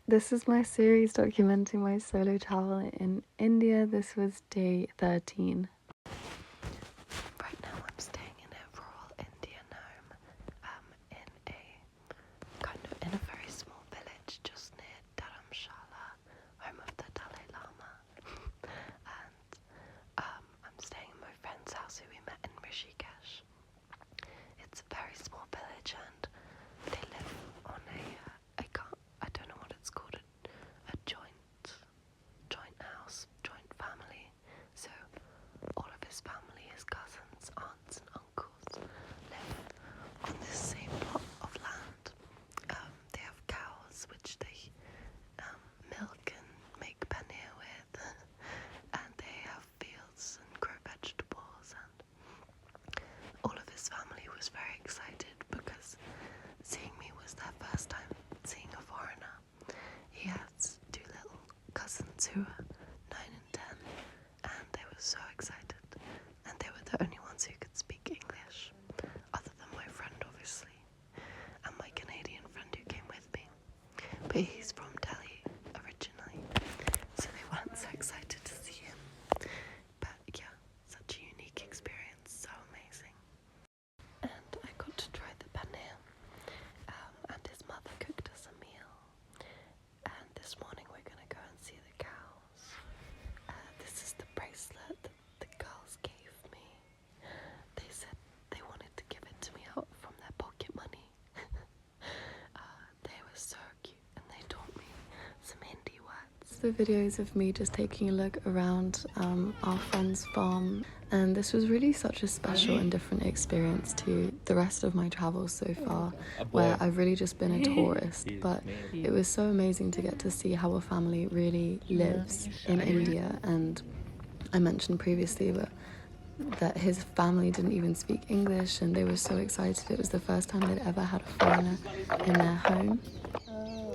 This is my series documenting my solo travel in India. This was day 13. Right now I'm staying in a rural Indian home in a very small village just near Dharamshala, home of the Dalai Lama. And I'm staying in my friend's house who we met in Rishikesh. It's a very small village and they live on I don't know what it's called, a joint house, joint family. So all of his family, his cousins, aunts and uncles live on this same plot of land. They have cows which they milk and make paneer with, and they have fields and grow vegetables, and all of his family was very excited because seeing me was their first time seeing a foreigner. He has two little cousins who are 9 and 10, and they were so excited, and they were the only ones who could speak English, other than my friend obviously, and my Canadian friend who came with me, but he's from Delhi originally, so they weren't so excited to see him. But yeah, such a unique experience, so amazing. And I got to try the paneer, and his mother cooked us a meal. And this morning we're going to go and see the cows. This is the bracelet that the girls gave me. They said they wanted to give it to me out from their pocket money. They were so cute and they taught me some Hindi words. The videos of me just taking a look around our friend's farm, and this was really such a special and different experience to the rest of my travels so far, where I've really just been a tourist, but it was so amazing to get to see how a family really lives in India. And I mentioned previously that his family didn't even speak English, and they were so excited. It was the first time they'd ever had a foreigner in their home.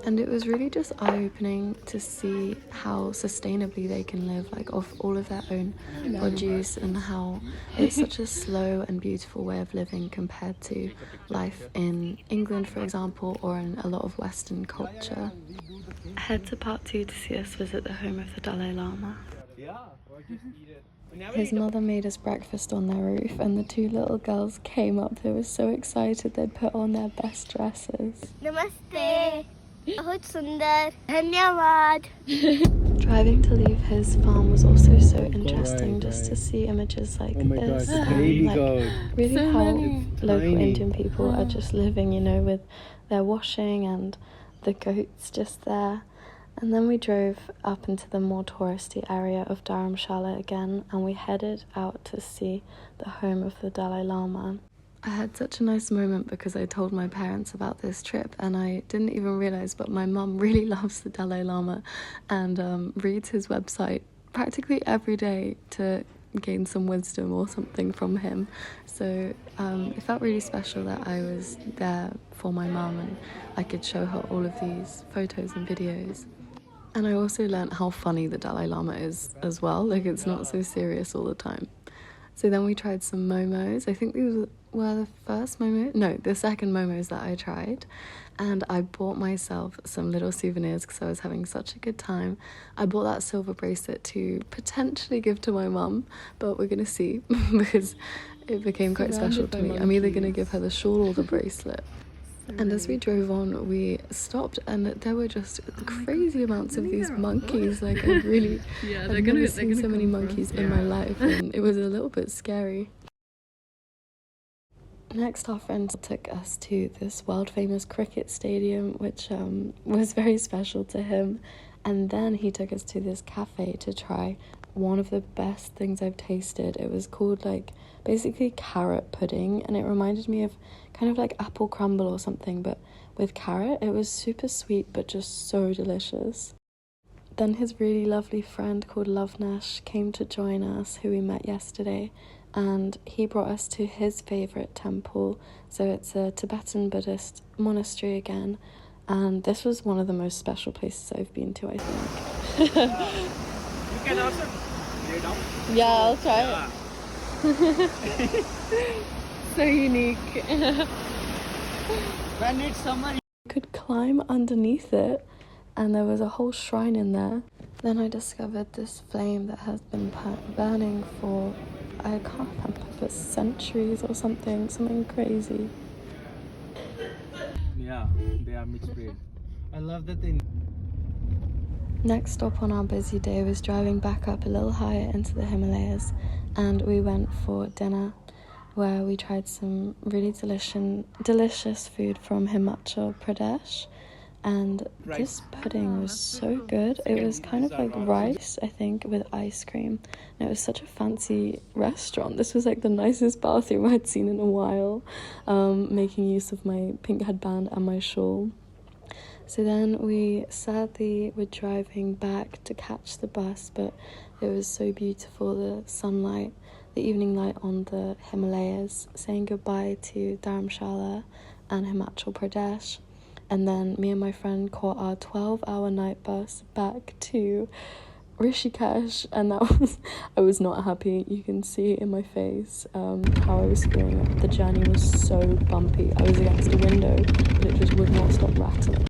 And it was really just eye-opening to see how sustainably they can live, like off all of their own produce, and how it's such a slow and beautiful way of living compared to life in England, for example, or in a lot of Western culture. Head to part 2 to see us visit the home of the Dalai Lama. His mother made us breakfast on their roof, and the two little girls came up. They were so excited. They'd put on their best dresses. Namaste. बहुत सुंदर धन्यवाद. Driving to leave his farm was also so interesting, just to see images like this. Really how local Indian people are just living, with their washing and the goats just there. And then we drove up into the more touristy area of Dharamshala again, and we headed out to see the home of the Dalai Lama. I had such a nice moment because I told my parents about this trip, and I didn't even realise, but my mum really loves the Dalai Lama and reads his website practically every day to gain some wisdom or something from him. So it felt really special that I was there for my mum and I could show her all of these photos and videos. And I also learnt how funny the Dalai Lama is as well, like it's not so serious all the time. So then we tried some momos. I think these were the second momos that I tried. And I bought myself some little souvenirs because I was having such a good time. I bought that silver bracelet to potentially give to my mum, but we're going to see because it became quite special to me. I'm either going to give her the shawl or the bracelet. And as we drove on, we stopped, and there were just crazy amounts of these monkeys. Like, I've never seen so many monkeys in my life, and it was a little bit scary. Next, our friends took us to this world-famous cricket stadium, which was very special to him. And then he took us to this cafe to try one of the best things I've tasted. It was called, basically carrot pudding, and it reminded me of kind of like apple crumble or something, but with carrot. It was super sweet, but just so delicious. Then his really lovely friend called Lovenesh came to join us, who we met yesterday, and he brought us to his favourite temple. So it's a Tibetan Buddhist monastery again, and this was one of the most special places I've been to, I think. You can also lay down. Yeah, I'll try it. So unique. When it's summer, you could climb underneath it, and there was a whole shrine in there. Then I discovered this flame that has been burning for, I can't remember, but centuries or something crazy. Yeah, they are mixed breed. I love that they. Next stop on our busy day was driving back up a little higher into the Himalayas, and we went for dinner where we tried some really delicious food from Himachal Pradesh, and this pudding was so good. It was kind of like rice, I think, with ice cream, and it was such a fancy restaurant. This was like the nicest bathroom I'd seen in a while, making use of my pink headband and my shawl. So then we sadly were driving back to catch the bus, but it was so beautiful, the sunlight, the evening light on the Himalayas, saying goodbye to Dharamshala and Himachal Pradesh. And then me and my friend caught our 12-hour night bus back to Rishikesh, and I was not happy. You can see in my face how I was screwing up. The journey was so bumpy. I was against a window, but it just would not stop rattling.